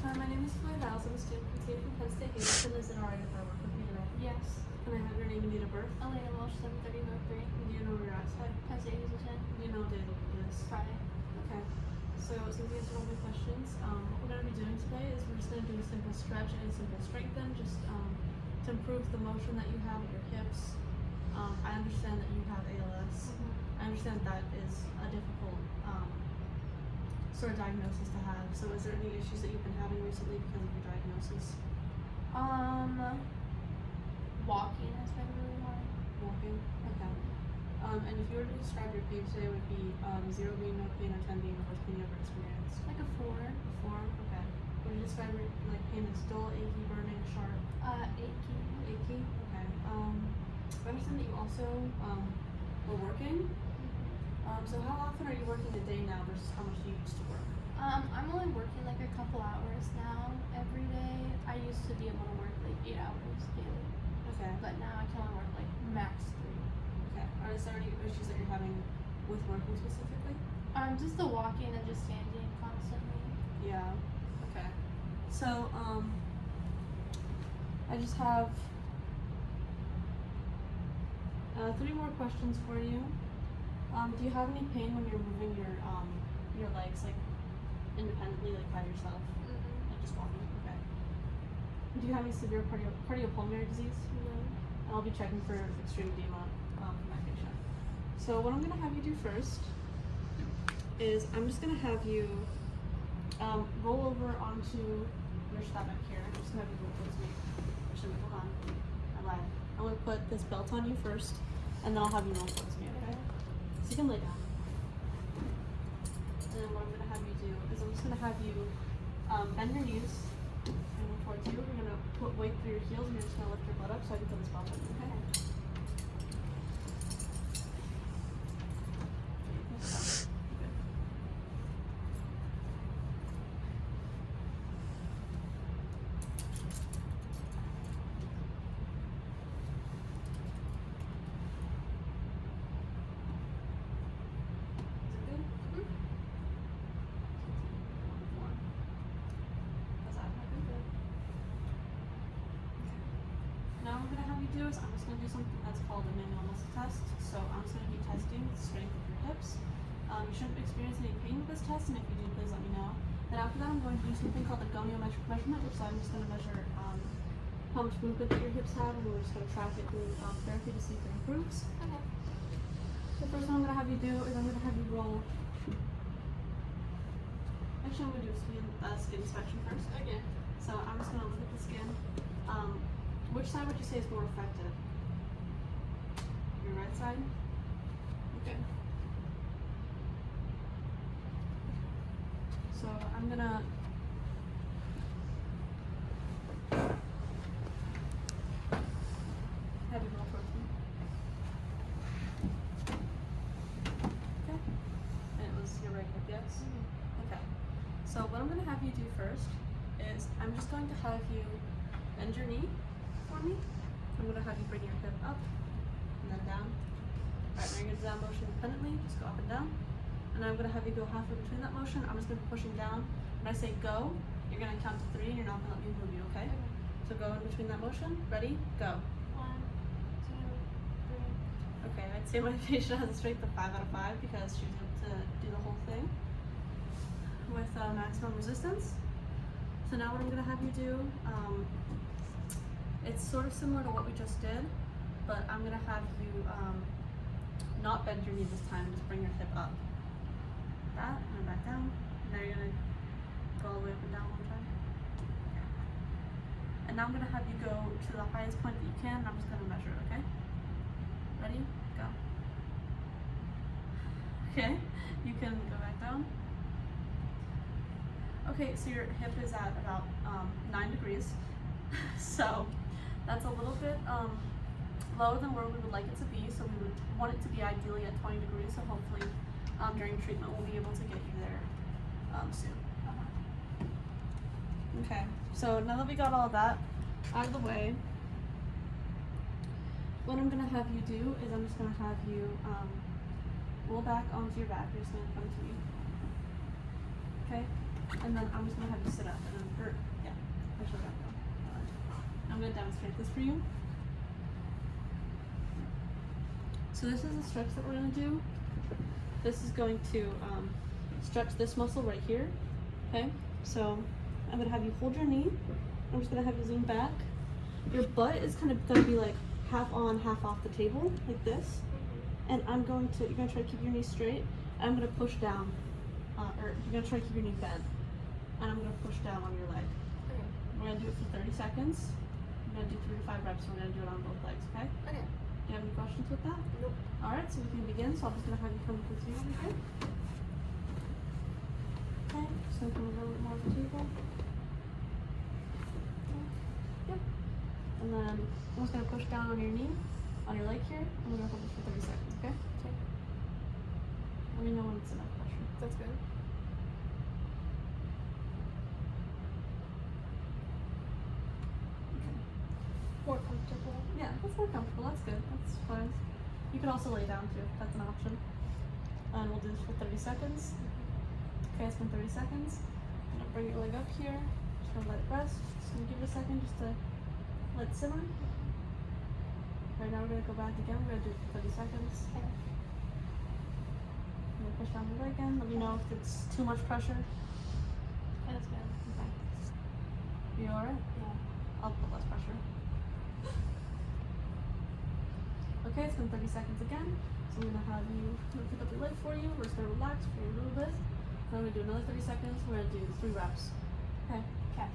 Hi, my name is Floyd Niles. I'm a student PTA from Penn State Hamilton. Is it alright if I work with you today? Yes. Can I have your name and date of birth? Elena Welsh, 730 North 3. Do you know where you're at today? Penn State Hazelton. Do you know what day of the week it is? Friday. Okay. So since you answered all my questions, what we're going to be doing today is we're just going to do a simple stretch and a simple strengthen, just to improve the motion that you have with your hips. I understand that you have ALS. I understand that is a difficult sort of diagnosis to have. So is there any issues that you've been having recently because of your diagnosis? Walking has been really hard. Walking? Okay. And if you were to describe your pain today, it would be 0 being no pain or 10 being the worst pain you ever experienced. Like a 4. A 4? Okay. Would you describe your pain as dull, achy, burning, sharp? Achy. Achy? Okay. I understand that you also were working. So how often are you working a day now versus how much you used to work? I'm only working like a couple hours now every day. I used to be able to work like 8 hours daily. Okay. But now I can only work like max 3. Okay. Are there any issues that you're having with working specifically? Just the walking and just standing constantly. Yeah. Okay. So, I just have 3 more questions for you. Do you have any pain when you're moving your legs like independently, like by yourself? Like just walking? Okay. Do you have any severe cardiopulmonary disease? No. And I'll be checking for extreme edema for my patient. So what I'm going to have you do first is I'm just going to have you roll over onto your stomach here. I'm just going to have you roll towards me. Actually, hold on. I lied. I'm going to put this belt on you first, and then I'll have you roll towards me, okay? So you can lay down. And then what I'm going to have you do is I'm just going to have you bend your knees and roll towards you. We're going to put weight through your heels, and you're just going to lift your butt up so I can put this belt on you, okay? Good. Is it good? How's that? Good. Now what I'm going to have you do is I'm just going to do something that's called a manual muscle test. So I'm just going to be testing the strength of your hips. You shouldn't experience any pain with this test, and if you do, please let me know. Then after that, I'm going to do something called the goniometric measurement, which I'm just going to measure how much movement that your hips have, and we're just going to track it through therapy to see if it improves. Okay. So the first thing I'm going to have you do is I'm going to have you roll. Actually, I'm going to do a skin inspection first. Okay. So I'm just going to look at the skin. Which side would you say is more affected? Your right side? Okay. So I'm gonna have you roll towards me. Okay. And it was your right hip, yes? Okay. So what I'm gonna have you do first is I'm just going to have you bend your knee for me. I'm going to have you bring your hip up and then down. Alright, now you're going to do that motion independently. Just go up and down. And then I'm going to have you go halfway between that motion. I'm just going to be pushing down. When I say go, you're going to count to 3 and you're not going to let me move you, okay? So go in between that motion. Ready? Go. 1, 2, 3. Okay, I'd say my patient has a strength of 5 out of 5 because she was able to do the whole thing with maximum resistance. So now what I'm going to have you do, it's sort of similar to what we just did, but I'm going to have you not bend your knee this time, just bring your hip up. That, and back down. Now you're going to go all the way up and down one time. And now I'm going to have you go to the highest point that you can, and I'm just going to measure it, okay? Ready? Go. Okay, you can go back down. Okay, so your hip is at about 9 degrees. So that's a little bit lower than where we would like it to be. So we would want it to be ideally at 20 degrees. So hopefully during treatment we'll be able to get you there soon. Okay, so now that we got all that out of the way, what I'm going to have you do is I'm just going to have you roll back onto your back. You're just going to come to me. Okay? And then I'm just gonna have you sit up and then, actually back down. I'm gonna demonstrate this for you. So this is the stretch that we're gonna do. This is going to stretch this muscle right here. Okay, so I'm gonna have you hold your knee. I'm just gonna have you lean back. Your butt is kind of gonna be like half on, half off the table, like this. And you're gonna try to keep your knee straight. I'm gonna push down, or you're gonna try to keep your knee bent. And I'm gonna push down on your leg. Okay. We're gonna do it for 30 seconds. We're gonna do 3 to 5 reps. We're gonna do it on both legs, okay? Okay. Do you have any questions with that? Nope. Alright, so we can begin. So I'm just gonna have you come with me over here. Okay, just gonna come over a little bit more of the table. Yep. And then I'm just gonna push down on your knee, on your leg here, and we're gonna hold this for 30 seconds, okay? Okay. Let me know when it's enough pressure. That's good. Okay. More comfortable. Yeah, that's more comfortable. That's good. That's fine. You can also lay down too. That's an option. And we'll do this for 30 seconds. Okay, it's been 30 seconds. I'm gonna bring your leg up here. Just gonna let it rest. Just gonna give it a second just to let it simmer. Right now we're gonna go back again. We're gonna do it for 30 seconds. Okay. I'm gonna push down your leg again. Let me know if it's too much pressure. That's good. Okay. You alright? Yeah. I'll put less pressure. Okay, it's been 30 seconds again. So I'm gonna have you pick up your leg for you. We're just gonna relax for you a little bit. Then I'm gonna do another 30 seconds. We're gonna do 3 reps. Okay. Okay.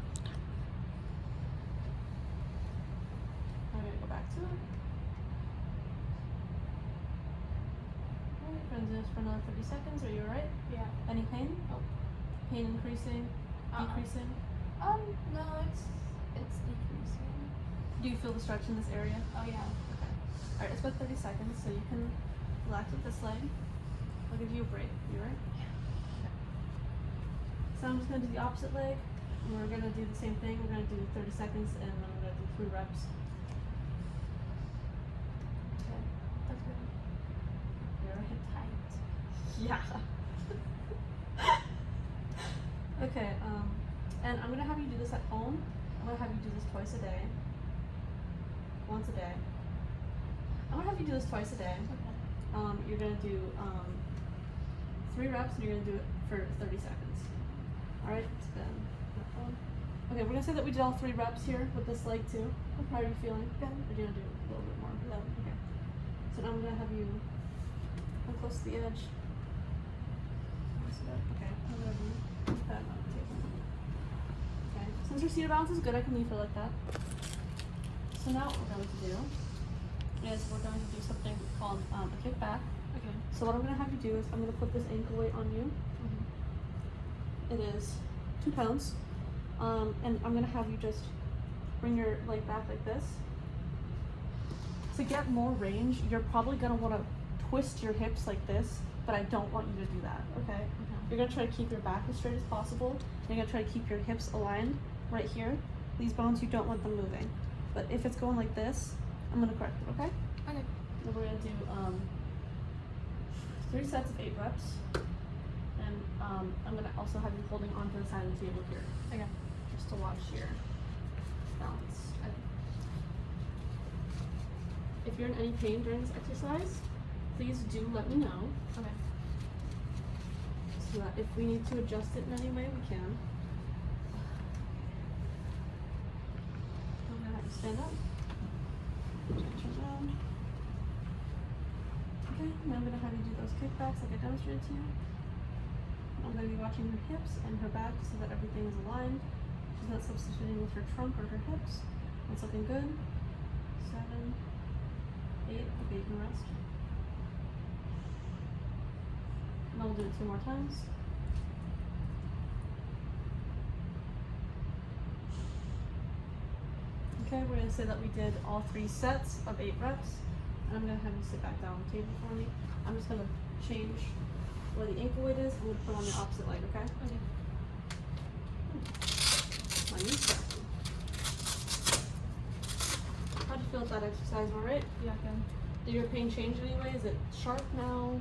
I'm gonna go back to it. Alright, we're gonna do this for another 30 seconds. Are you alright? Yeah. Any pain? Nope. Pain increasing? Decreasing? No, it's decreasing. Do you feel the stretch in this area? Oh yeah. Okay. Alright, it's about 30 seconds, so you can relax with this leg. I'll give you a break. You alright? Yeah. Okay. So I'm just gonna do the opposite leg. And we're gonna do the same thing. We're gonna do 30 seconds and then we're gonna do 3 reps. Okay. That's good. You're alright? Tight. Yeah. Okay, and I'm gonna have you do this at home. I'm gonna have you do this twice a day. Once a day. I'm gonna have you do this twice a day. Okay. You're gonna do 3 reps and you're gonna do it for 30 seconds. Alright, it's been at home. Okay, we're gonna say that we did all 3 reps here with this leg too. How are you feeling? Good. Or do you wanna do a little bit more? No. Okay. So now I'm gonna have you come close to the edge. Okay, I'm gonna put that on the table. Okay, since your seated balance is good, I can leave it like that. So now what we're going to do is we're going to do something called a kick back. Okay. So what I'm gonna have you do is I'm gonna put this ankle weight on you. Mm-hmm. It is 2 pounds. And I'm gonna have you just bring your leg back like this. To get more range, you're probably gonna wanna twist your hips like this, but I don't want you to do that, okay? You're gonna try to keep your back as straight as possible. You're gonna try to keep your hips aligned right here. These bones, you don't want them moving. But if it's going like this, I'm gonna correct it, okay? Okay. Then we're gonna do 3 sets of 8 reps. And I'm gonna also have you holding onto the side of the table here. Okay. Just to watch your balance. Okay. If you're in any pain during this exercise, please do let me know. Okay. So that if we need to adjust it in any way, we can. I'm gonna have you stand up. Turn around. Okay, now I'm gonna have you do those kickbacks like I demonstrated to you. I'm gonna be watching her hips and her back so that everything is aligned. She's not substituting with her trunk or her hips. That's looking good. 7, 8. Okay, you can rest. And then we'll do it 2 more times. Okay, we're gonna say that we did all 3 sets of 8 reps. And I'm gonna have you sit back down on the table for me. I'm just gonna change where the ankle weight is. I'm gonna put on the opposite leg, okay? Okay. My knee's cracking. How'd you feel with that exercise? Alright? Yeah, good. Did your pain change in any way? Is it sharp now?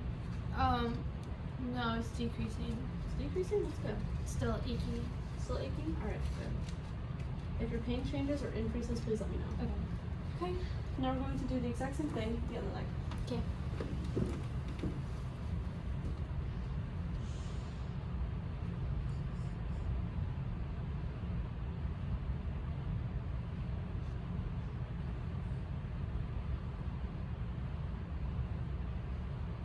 No, it's decreasing. It's decreasing? That's good. Still achy. Still aching? Alright, good. If your pain changes or increases, please let me know. Okay. Okay, now we're going to do the exact same thing, the other leg. Okay.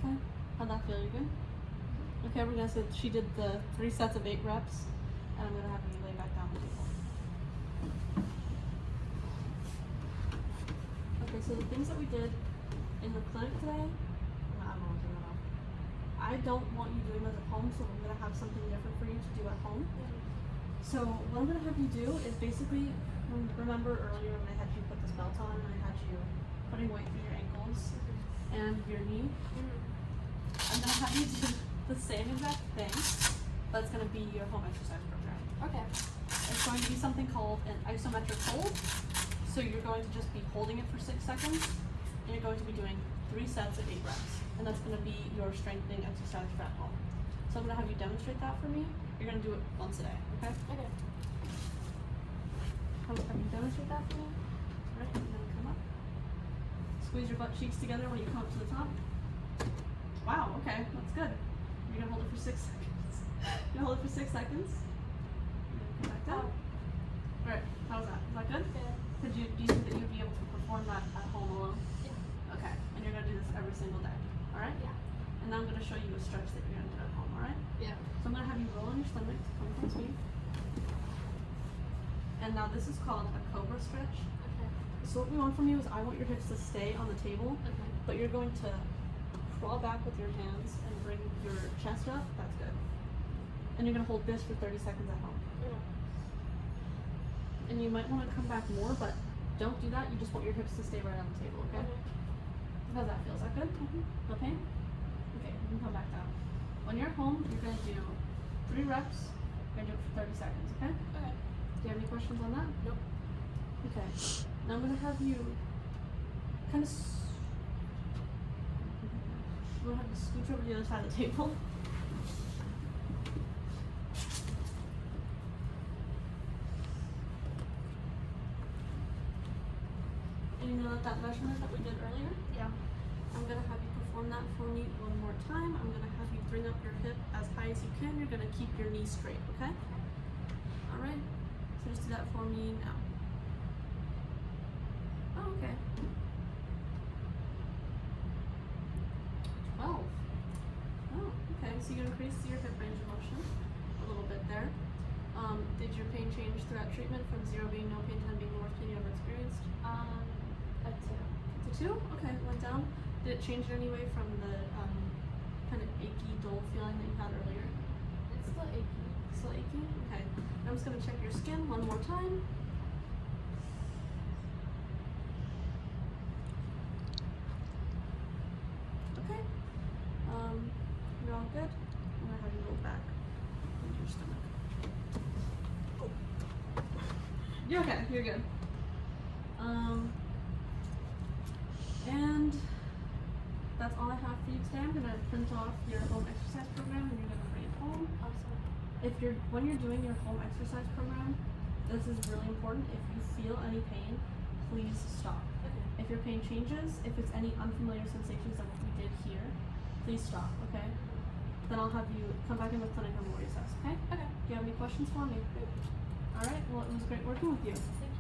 Okay, how'd that feel? You good? Okay, we're gonna say she did the 3 sets of 8 reps, and I'm gonna have you lay back down the table. Okay, so the things that we did in the clinic today, I'm gonna turn that off. I don't want you doing those at home, so I'm gonna have something different for you to do at home. So what I'm gonna have you do is basically, remember earlier when I had you put this belt on and I had you putting weight through your ankles and your knee? I'm gonna have you do the same exact thing, but it's gonna be your home exercise program. Okay. It's going to be something called an isometric hold. So you're going to just be holding it for 6 seconds, and you're going to be doing 3 sets of 8 reps. And that's gonna be your strengthening exercise for at home. So I'm gonna have you demonstrate that for me. You're gonna do it once a day, okay? Okay. Have you demonstrate that for me? Alright, and then come up. Squeeze your butt cheeks together when you come up to the top. Wow, okay, that's good. You're gonna hold it for 6 seconds. You're gonna hold it for 6 seconds. And then come back down. Alright, how's that? Is that good? Yeah. Do you think that you'd be able to perform that at home alone? Yeah. Okay, and you're gonna do this every single day. Alright? Yeah. And now I'm gonna show you a stretch that you're gonna do at home, alright? Yeah. So I'm gonna have you roll on your stomach, come towards me. And now this is called a cobra stretch. Okay. So what we want from you is I want your hips to stay on the table, Okay. but you're going to crawl back with your hands and bring your chest up. That's good. And you're gonna hold this for 30 seconds at home. Okay. And you might want to come back more, but don't do that. You just want your hips to stay right on the table, okay? How's that feel? Is that good? No pain? Okay, you can come back down. When you're home, you're gonna do 3 reps. You're gonna do it for 30 seconds, okay? Okay. Do you have any questions on that? Nope. Okay. Now I'm gonna have you kind of. I'm gonna have you scooch over to the other side of the table. And you know that measurement that we did earlier? Yeah. I'm gonna have you perform that for me one more time. I'm gonna have you bring up your hip as high as you can. You're gonna keep your knee straight, okay? Alright? So just do that for me now. Oh, okay. 12. Oh, okay. So you increase your hip range of motion a little bit there. Did your pain change throughout treatment from 0 being no pain to 10 being the worst pain you ever experienced? A 2. To 2? Okay, went down. Did it change in any way from the kind of achy, dull feeling that you had earlier? It's still achy. Still achy? Okay. I'm just gonna check your skin one more time. Okay. You're all good. I'm gonna have you roll back into your stomach. Oh. You're okay. You're good. And that's all I have for you today. I'm gonna print off your home exercise program and you're gonna bring it home. Awesome. When you're doing your home exercise program, this is really important. If you feel any pain, please stop. Okay. If your pain changes, if it's any unfamiliar sensations like what we did here, please stop, okay? Then I'll have you come back in the clinic and we'll reassess, okay? Okay. Do you have any questions for me? Alright, well it was great working with you. Thank